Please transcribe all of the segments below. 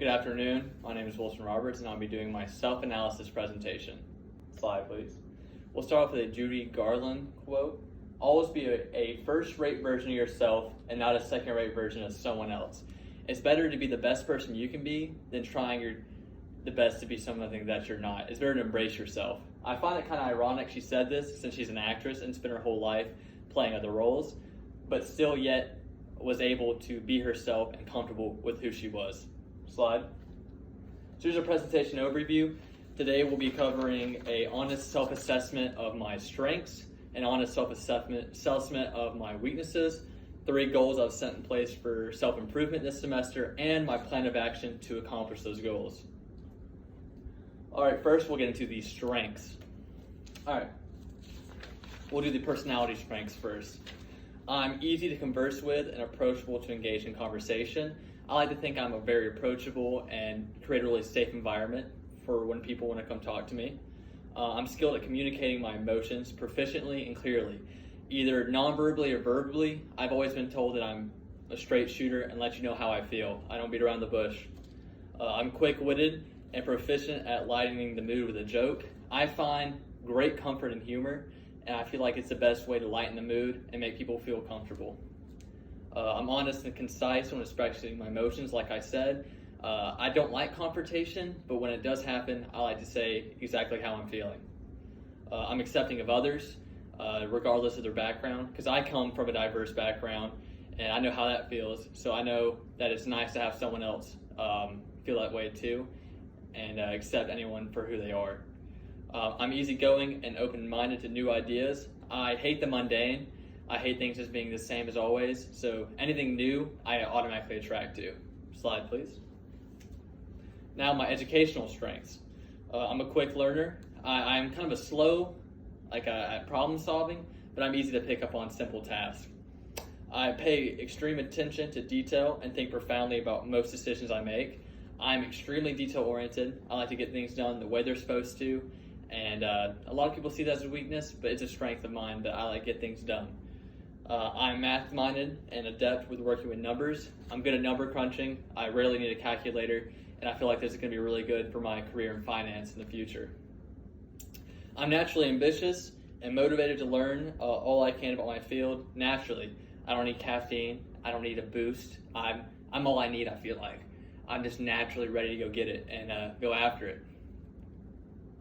Good afternoon. My name is Wilson Roberts, and I'll be doing my self-analysis presentation. Slide, please. We'll start off with a Judy Garland quote. Always be a first-rate version of yourself and not a second-rate version of someone else. It's better to be the best person you can be than trying the best to be something that you're not. It's better to embrace yourself. I find it kind of ironic she said this since she's an actress and spent her whole life playing other roles, but still yet was able to be herself and comfortable with who she was. Slide. So here's a presentation overview. Today we'll be covering an honest self-assessment of my strengths, an honest self-assessment of my weaknesses, 3 goals I've set in place for self-improvement this semester, and my plan of action to accomplish those goals. All right, first we'll get into the strengths. All right, we'll do the personality strengths first. I'm easy to converse with and approachable to engage in conversation. I like to think I'm a very approachable and create a really safe environment for when people want to come talk to me. I'm skilled at communicating my emotions proficiently and clearly, either non-verbally or verbally. I've always been told that I'm a straight shooter and let you know how I feel. I don't beat around the bush. I'm quick-witted and proficient at lightening the mood with a joke. I find great comfort in humor, and I feel like it's the best way to lighten the mood and make people feel comfortable. I'm honest and concise when expressing my emotions, like I said. I don't like confrontation, but when it does happen, I like to say exactly how I'm feeling. I'm accepting of others, regardless of their background, because I come from a diverse background, and I know how that feels, so I know that it's nice to have someone else feel that way too, and accept anyone for who they are. I'm easygoing and open-minded to new ideas. I hate the mundane. I hate things just being the same as always, so anything new I automatically attract to. Slide, please. Now my educational strengths. I'm a quick learner. I'm kind of a slow at problem solving, but I'm easy to pick up on simple tasks. I pay extreme attention to detail and think profoundly about most decisions I make. I'm extremely detail oriented. I like to get things done the way they're supposed to, and a lot of people see that as a weakness, but it's a strength of mine that I like to get things done. I'm math-minded and adept with working with numbers. I'm good at number crunching. I rarely need a calculator, and I feel like this is going to be really good for my career in finance in the future. I'm naturally ambitious and motivated to learn all I can about my field naturally. I don't need caffeine. I don't need a boost. I'm all I need, I feel like. I'm just naturally ready to go get it and go after it.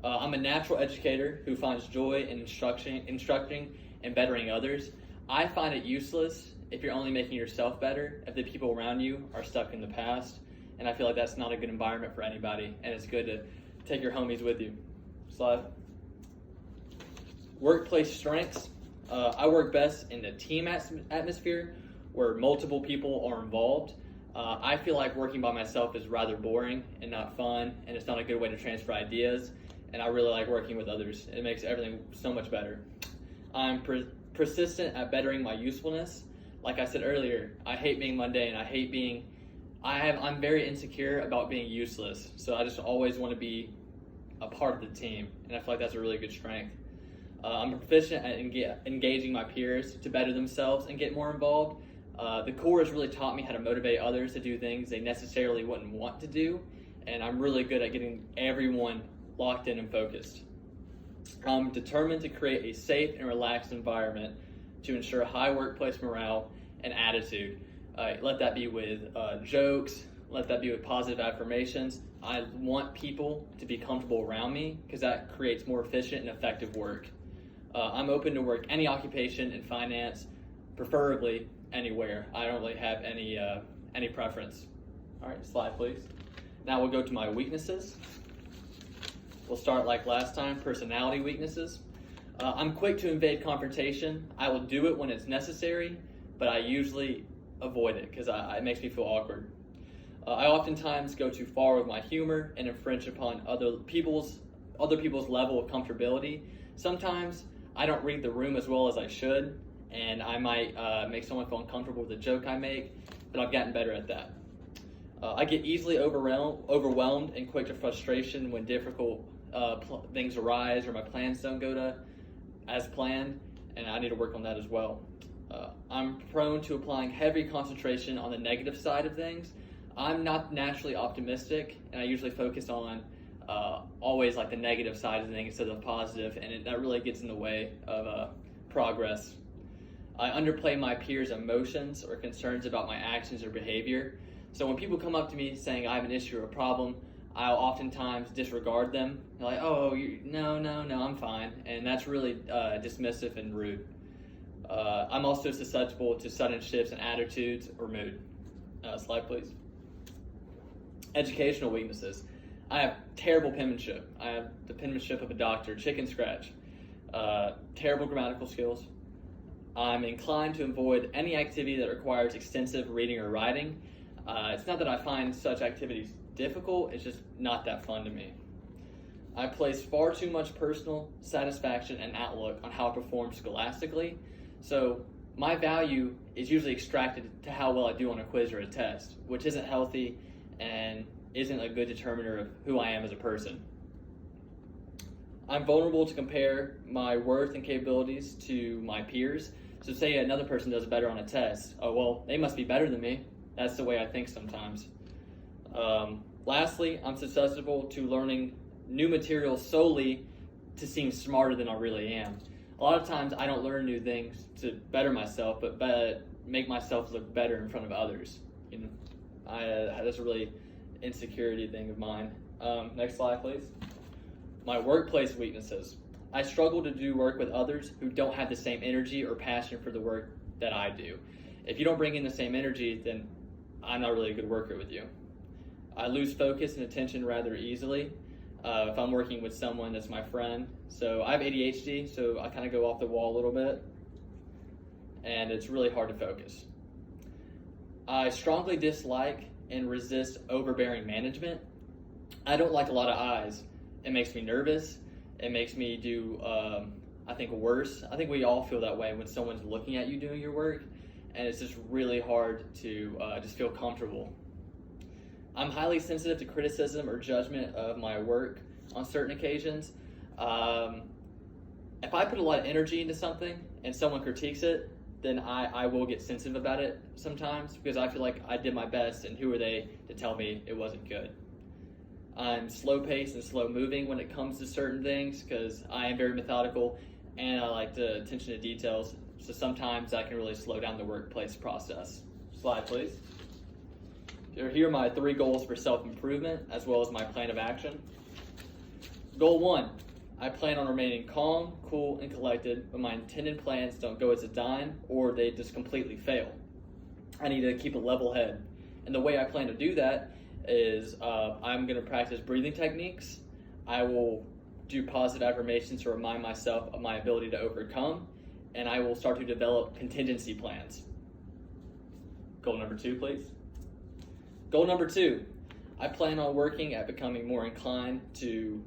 I'm a natural educator who finds joy in instructing and bettering others. I find it useless if you're only making yourself better, if the people around you are stuck in the past, and I feel like that's not a good environment for anybody, and it's good to take your homies with you. Slide. Workplace strengths. I work best in a team atmosphere where multiple people are involved. I feel like working by myself is rather boring and not fun, and it's not a good way to transfer ideas, and I really like working with others. It makes everything so much better. I'm persistent at bettering my usefulness. Like I said earlier, I hate being mundane. I'm very insecure about being useless, so I just always want to be a part of the team, and I feel like that's a really good strength. I'm proficient at engaging my peers to better themselves and get more involved. The Corps has really taught me how to motivate others to do things they necessarily wouldn't want to do, and I'm really good at getting everyone locked in and focused. I'm determined to create a safe and relaxed environment to ensure high workplace morale and attitude. Let that be with jokes, let that be with positive affirmations. I want people to be comfortable around me because that creates more efficient and effective work. I'm open to work any occupation in finance, preferably anywhere. I don't really have any preference. All right, slide please. Now we'll go to my weaknesses. We'll start like last time, personality weaknesses. I'm quick to invade confrontation. I will do it when it's necessary, but I usually avoid it because it makes me feel awkward. I oftentimes go too far with my humor and infringe upon other people's level of comfortability. Sometimes I don't read the room as well as I should, and I might make someone feel uncomfortable with a joke I make, but I've gotten better at that. I get easily overwhelmed and quick to frustration when difficult things arise or my plans don't go as planned, and I need to work on that as well. I'm prone to applying heavy concentration on the negative side of things. I'm not naturally optimistic, and I usually focus on always like the negative side of things instead of the positive, and that really gets in the way of progress. I underplay my peers' emotions or concerns about my actions or behavior. So when people come up to me saying I have an issue or a problem, I'll oftentimes disregard them. They're like, oh, no, I'm fine. And that's really dismissive and rude. I'm also susceptible to sudden shifts in attitudes or mood. Slide, please. Educational weaknesses. I have terrible penmanship. I have the penmanship of a doctor, chicken scratch. Terrible grammatical skills. I'm inclined to avoid any activity that requires extensive reading or writing. It's not that I find such activities difficult, it's just not that fun to me. I place far too much personal satisfaction and outlook on how I perform scholastically, so my value is usually extracted to how well I do on a quiz or a test, which isn't healthy and isn't a good determiner of who I am as a person. I'm vulnerable to compare my worth and capabilities to my peers. So say another person does better on a test. Oh, well, they must be better than me. That's the way I think sometimes. Lastly, I'm susceptible to learning new materials solely to seem smarter than I really am. A lot of times I don't learn new things to better myself, but make myself look better in front of others. That's a really insecurity thing of mine. Next slide, please. My workplace weaknesses. I struggle to do work with others who don't have the same energy or passion for the work that I do. If you don't bring in the same energy, then I'm not really a good worker with you. I lose focus and attention rather easily if I'm working with someone that's my friend. So I have ADHD, so I kind of go off the wall a little bit, and it's really hard to focus. I strongly dislike and resist overbearing management. I don't like a lot of eyes. It makes me nervous. It makes me do, I think, worse. I think we all feel that way when someone's looking at you doing your work, and it's just really hard to just feel comfortable. I'm highly sensitive to criticism or judgment of my work on certain occasions. If I put a lot of energy into something and someone critiques it, then I will get sensitive about it sometimes because I feel like I did my best, and who are they to tell me it wasn't good? I'm slow-paced and slow-moving when it comes to certain things because I am very methodical and I like the attention to details. So sometimes I can really slow down the workplace process. Slide, please. Here are my 3 goals for self-improvement as well as my plan of action. Goal 1, I plan on remaining calm, cool, and collected when my intended plans don't go as designed or they just completely fail. I need to keep a level head. And the way I plan to do that is I'm going to practice breathing techniques. I will do positive affirmations to remind myself of my ability to overcome, and I will start to develop contingency plans. Goal number 2, please. Goal number 2, I plan on working at becoming more inclined to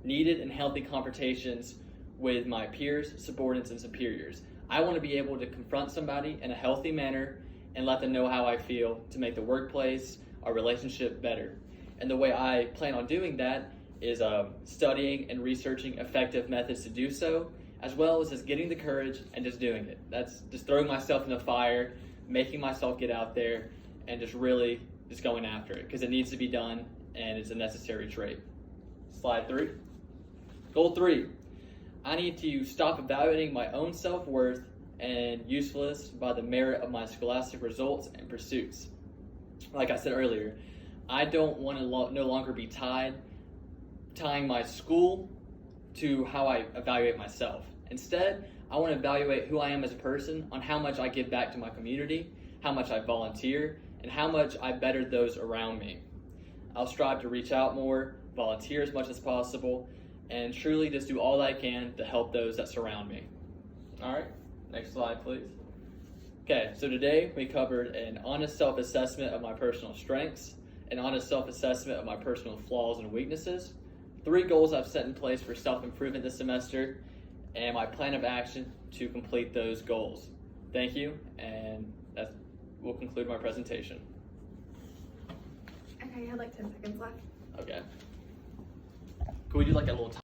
needed and healthy confrontations with my peers, subordinates, and superiors. I want to be able to confront somebody in a healthy manner and let them know how I feel to make the workplace, our relationship better. And the way I plan on doing that is studying and researching effective methods to do so, as well as just getting the courage and just doing it. That's just throwing myself in the fire, making myself get out there, and just really just going after it because it needs to be done and it's a necessary trait. Slide 3. Goal 3, I need to stop evaluating my own self-worth and usefulness by the merit of my scholastic results and pursuits. Like I said earlier, I don't want to no longer be tying my school to how I evaluate myself. Instead, I want to evaluate who I am as a person on how much I give back to my community, how much I volunteer, and how much I better those around me. I'll strive to reach out more, volunteer as much as possible, and truly just do all I can to help those that surround me. All right, next slide, please. Okay, so today we covered an honest self-assessment of my personal strengths, an honest self-assessment of my personal flaws and weaknesses, 3 goals I've set in place for self-improvement this semester, and my plan of action to complete those goals. Thank you, and that will conclude my presentation. Okay, I had like 10 seconds left. Okay. Could we do like a little time?